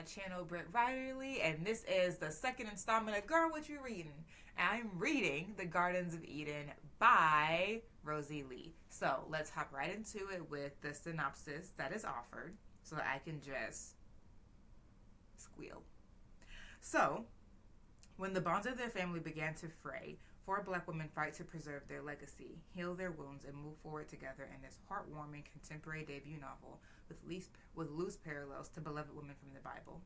my channel, Brittwriterly, and this is the second installment of Girl, What You Reading? I'm reading The Gardens of Edin by Rosey Lee. So let's hop right into it with the synopsis that is offered so that I can just squeal. So, when the bonds of their family began to fray, four black women fight to preserve their legacy, heal their wounds, and move forward together in this heartwarming contemporary debut novel with loose parallels to beloved women from the Bible.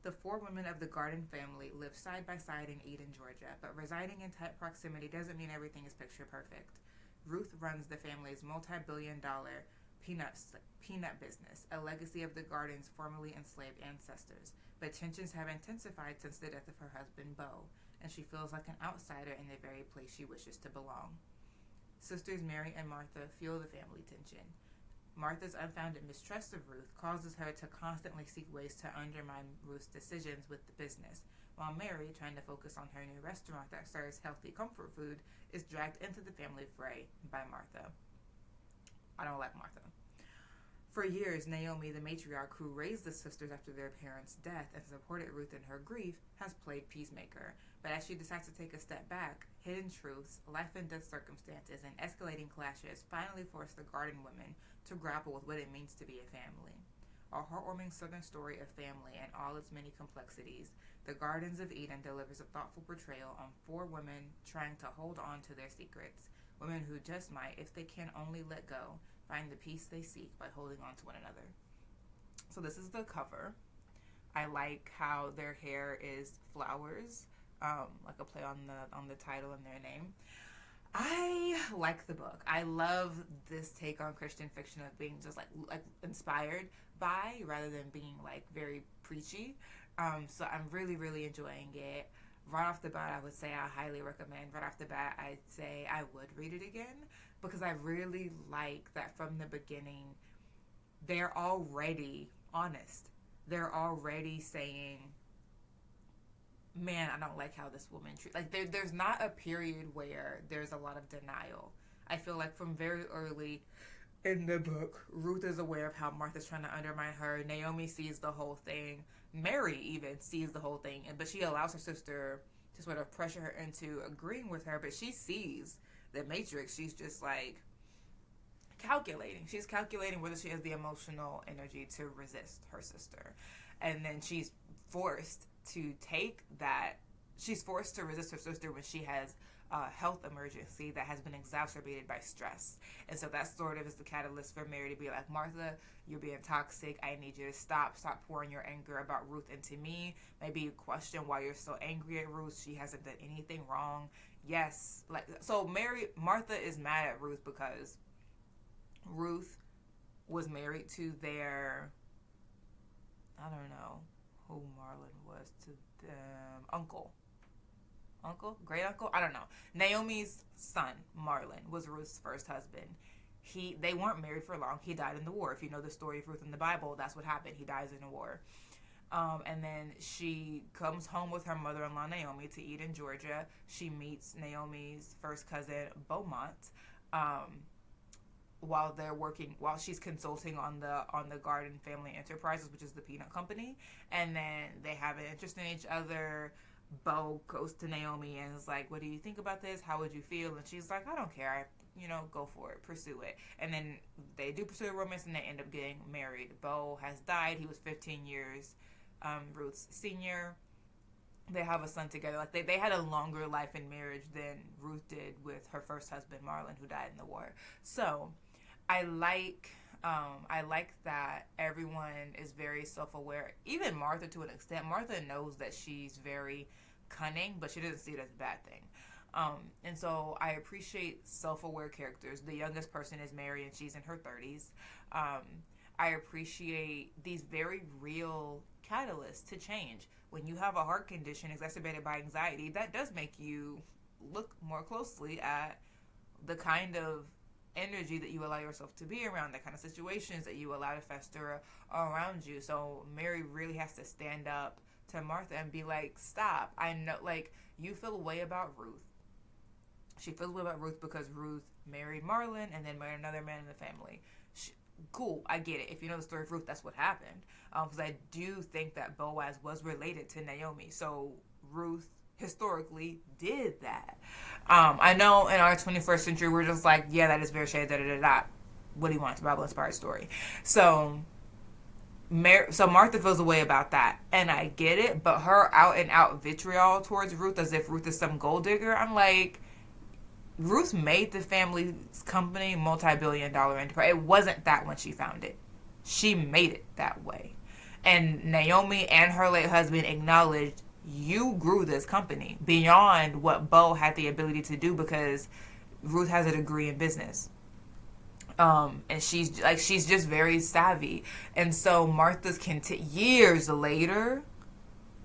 The four women of the Garden family live side by side in Edin, Georgia, but residing in tight proximity doesn't mean everything is picture perfect. Ruth runs the family's multi-billion-dollar peanut business, a legacy of the Garden's formerly enslaved ancestors. But tensions have intensified since the death of her husband, Beau, and she feels like an outsider in the very place she wishes to belong. Sisters Mary and Martha fuel the family tension. Martha's unfounded mistrust of Ruth causes her to constantly seek ways to undermine Ruth's decisions with the business, while Mary, trying to focus on her new restaurant that serves healthy comfort food, is dragged into the family fray by Martha. I don't like Martha. For years, Naomi, the matriarch who raised the sisters after their parents' death and supported Ruth in her grief, has played peacemaker. But as she decides to take a step back, hidden truths, life and death circumstances, and escalating clashes finally force the Garden women to grapple with what it means to be a family. A heartwarming southern story of family and all its many complexities, The Gardens of Edin delivers a thoughtful portrayal on four women trying to hold on to their secrets, women who just might, if they can only let go, find the peace they seek by holding on to one another. So this is the cover. I like how their hair is flowers, like a play on the title and their name. I like the book. I love this take on Christian fiction of being just like inspired by rather than being like very preachy. So I'm really, really enjoying it. Right off the bat, I would say I highly recommend. Right off the bat, I'd say I would read it again because I really like that from the beginning, they're already honest. They're already saying, man, I don't like how this woman treats. Like there's not a period where there's a lot of denial. I feel like from very early in the book, Ruth is aware of how Martha's trying to undermine her. Naomi sees the whole thing. Mary even sees the whole thing, but she allows her sister to sort of pressure her into agreeing with her. But she sees the matrix. She's just like calculating. She's calculating whether she has the emotional energy to resist her sister, and then she's forced to take that. She's forced to resist her sister when she has a health emergency that has been exacerbated by stress. And so that sort of is the catalyst for Mary to be like, Martha, you're being toxic. I need you to stop pouring your anger about Ruth into me. Maybe you question why you're so angry at Ruth. She hasn't done anything wrong. Yes. So Martha is mad at Ruth because Ruth was married to their, I don't know who Marlon was to them, great uncle, I don't know. Naomi's son, Marlon, was Ruth's first husband. They weren't married for long. He died in the war. If you know the story of Ruth in the Bible, that's what happened. He dies in a war. And then she comes home with her mother-in-law, Naomi, to Edin, Georgia. She meets Naomi's first cousin, Beaumont, while she's consulting on the Garden Family Enterprises, which is the peanut company. And then they have an interest in each other. Beau goes to Naomi and is like, what do you think about this? How would you feel? And she's like, I don't care. Go for it. Pursue it. And then they do pursue a romance and they end up getting married. Beau has died. He was 15 years Ruth's senior. They have a son together. Like they had a longer life in marriage than Ruth did with her first husband, Marlon, who died in the war. So I like that everyone is very self-aware. Even Martha, to an extent. Martha knows that she's very cunning, but she doesn't see it as a bad thing. And so I appreciate self-aware characters. The youngest person is Mary, and she's in her 30s. I appreciate these very real catalysts to change. When you have a heart condition exacerbated by anxiety, that does make you look more closely at the kind of energy that you allow yourself to be around, the kind of situations that you allow to fester around you. So Mary really has to stand up to Martha and be like, stop. I know, like, you feel a way about Ruth. She feels a way about Ruth because Ruth married Marlon and then married another man in the family. cool, I get it. If you know the story of Ruth, that's what happened. Because I do think that Boaz was related to Naomi. So Ruth historically did that. I know in our 21st century, we're just like, yeah, that is very shady, da da da da. What do you want? It's a Bible inspired story. So Martha feels a way about that, and I get it, but her out and out vitriol towards Ruth as if Ruth is some gold digger, I'm like, Ruth made the family's company multi-billion-dollar enterprise. It wasn't that when she found it. She made it that way. And Naomi and her late husband acknowledged, you grew this company beyond what Bo had the ability to do because Ruth has a degree in business. And she's just very savvy. And so Martha's years later,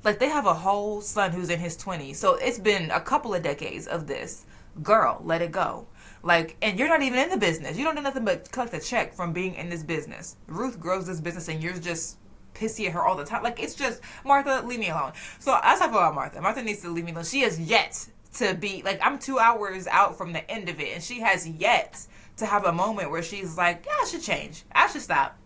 like they have a whole son who's in his 20s. So it's been a couple of decades of this. Girl, let it go. Like, and you're not even in the business. You don't do nothing but collect a check from being in this business. Ruth grows this business and you're just pissy at her all the time. Like, it's just, Martha, leave me alone. So as I feel about Martha, Martha needs to leave me alone. She has yet to be, like, I'm 2 hours out from the end of it, and she has yet to have a moment where she's like, yeah, I should change. I should stop.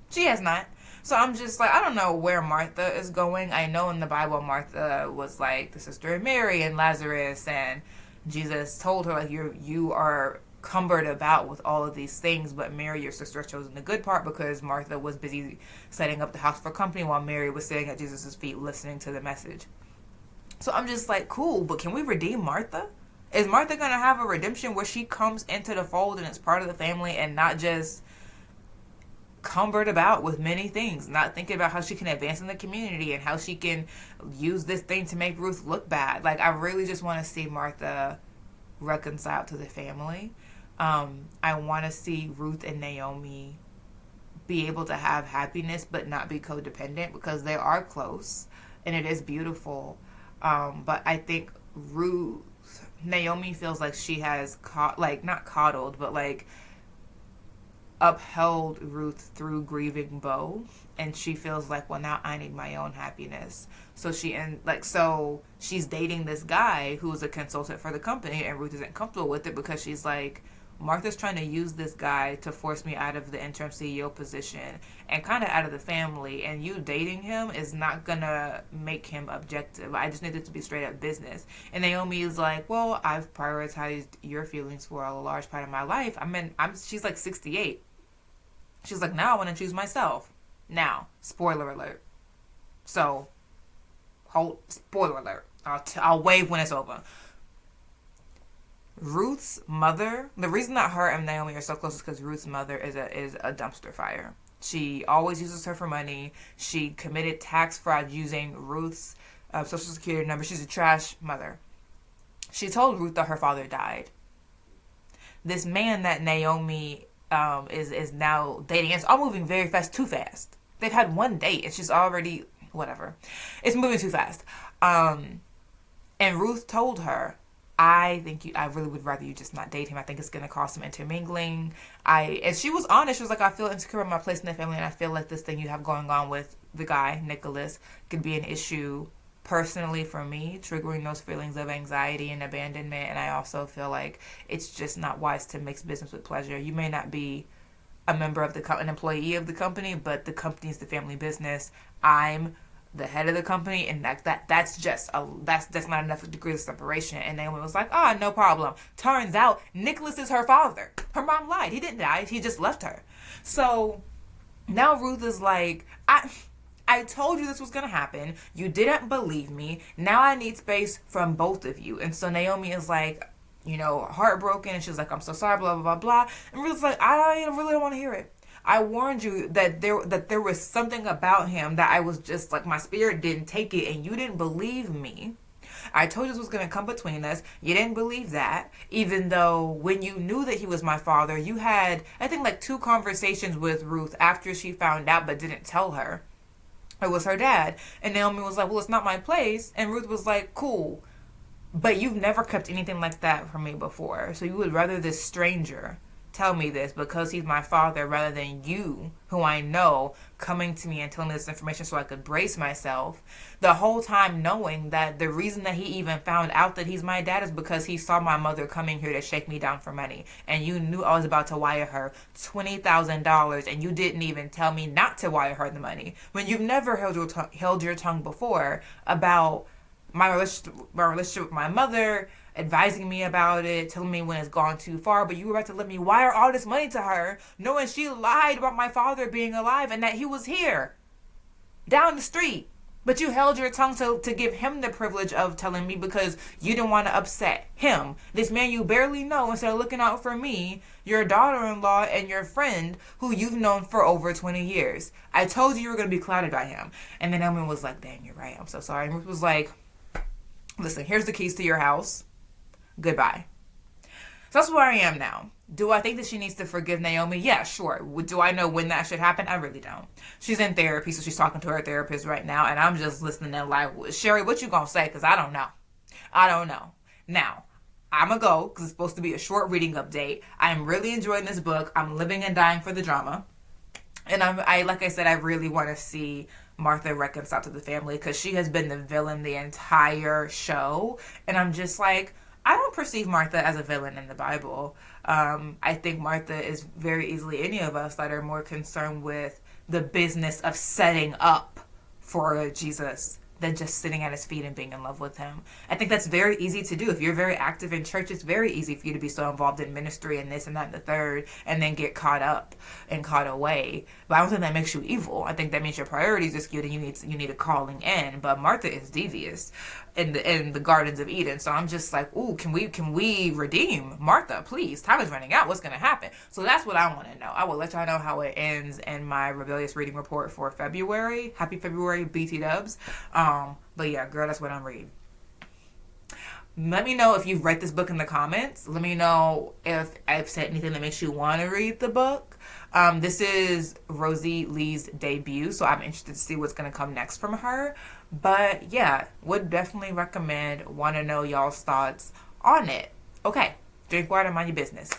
She has not. So I'm just like, I don't know where Martha is going. I know in the Bible, Martha was like the sister of Mary and Lazarus, and Jesus told her, like, you are cumbered about with all of these things, but Mary, your sister, has chosen the good part because Martha was busy setting up the house for company while Mary was sitting at Jesus' feet listening to the message. So I'm just like, cool, but can we redeem Martha? Is Martha going to have a redemption where she comes into the fold and is part of the family and not just cumbered about with many things, not thinking about how she can advance in the community and how she can use this thing to make Ruth look bad? Like, I really just want to see Martha reconcile to the family. I want to see Ruth and Naomi be able to have happiness but not be codependent because they are close and it is beautiful. But I think Naomi feels like she has not coddled, but like upheld Ruth through grieving Bo, and she feels like, well, now I need my own happiness. So she's dating this guy who's a consultant for the company, and Ruth isn't comfortable with it because she's like, Martha's trying to use this guy to force me out of the interim CEO position and kind of out of the family, and you dating him is not gonna make him objective. I just need it to be straight up business. And Naomi is like, well, I've prioritized your feelings for a large part of my life. She's like 68. She's like, now I want to choose myself. Now, spoiler alert. So, spoiler alert. I'll wave when it's over. Ruth's mother, the reason that her and Naomi are so close is because Ruth's mother is a dumpster fire. She always uses her for money. She committed tax fraud using Ruth's social security number. She's a trash mother. She told Ruth that her father died. This man that Naomi is now dating, it's all moving very fast, too fast. They've had one date and she's already, whatever. It's moving too fast. And Ruth told her, I really would rather you just not date him. I think it's going to cause some intermingling. And she was honest. She was like, I feel insecure in my place in the family, and I feel like this thing you have going on with the guy, Nicholas, could be an issue personally for me, triggering those feelings of anxiety and abandonment. And I also feel like it's just not wise to mix business with pleasure. You may not be a member of an employee of the company, but the company is the family business. I'm the head of the company, and that's not enough degree of separation. And Naomi was like, no problem. Turns out Nicholas is her father. Her mom lied. He didn't die. He just left her. So now Ruth is like, I told you this was going to happen. You didn't believe me. Now I need space from both of you. And so Naomi is like, heartbroken, and she's like, I'm so sorry, blah, blah, blah, blah. And Ruth's like, I really don't want to hear it. I warned you that there was something about him that I was just like, my spirit didn't take it, and you didn't believe me. I told you this was going to come between us. You didn't believe that, even though when you knew that he was my father, you had, I think, like 2 conversations with Ruth after she found out but didn't tell her it was her dad. And Naomi was like, well, it's not my place. And Ruth was like, cool, but you've never kept anything like that from me before. So you would rather this stranger tell me this because he's my father rather than you, who I know, coming to me and telling me this information so I could brace myself. The whole time knowing that the reason that he even found out that he's my dad is because he saw my mother coming here to shake me down for money. And you knew I was about to wire her $20,000 and you didn't even tell me not to wire her the money. When you've never held your tongue before about my relationship with my mother, advising me about it, telling me when it's gone too far, but you were about to let me wire all this money to her, knowing she lied about my father being alive and that he was here, down the street. But you held your tongue to give him the privilege of telling me because you didn't want to upset him. This man you barely know, instead of looking out for me, your daughter-in-law, and your friend who you've known for over 20 years. I told you were going to be clouded by him. And then Naomi was like, dang, you're right. I'm so sorry. And Ruth was like, listen, here's the keys to your house. Goodbye. So that's where I am now. Do I think that she needs to forgive Naomi? Yeah, sure. Do I know when that should happen? I really don't. She's in therapy, so she's talking to her therapist right now, and I'm just listening and like, Sherry, what you gonna say? Because I don't know. I don't know. Now, I'm gonna go because it's supposed to be a short reading update. I'm really enjoying this book. I'm living and dying for the drama. And I like I said, I really want to see Martha reconcile to the family because she has been the villain the entire show. And I'm just like, I don't perceive Martha as a villain in the Bible. I think Martha is very easily any of us that are more concerned with the business of setting up for Jesus than just sitting at his feet and being in love with him. I think that's very easy to do. If you're very active in church, it's very easy for you to be so involved in ministry and this and that and the third and then get caught up and caught away. But I don't think that makes you evil. I think that means your priorities are skewed and you need a calling in. But Martha is devious in the Gardens of Eden. So I'm just like, ooh, can we redeem Martha, please? Time is running out. What's going to happen? So that's what I want to know. I will let y'all know how it ends in my rebellious reading report for February. Happy February, BT dubs. But yeah, girl, that's what I'm reading. Let me know if you've read this book in the comments. Let me know if I've said anything that makes you want to read the book. This is Rosey Lee's debut, so I'm interested to see what's going to come next from her. But yeah, would definitely recommend, want to know y'all's thoughts on it. Okay, drink water, mind your business.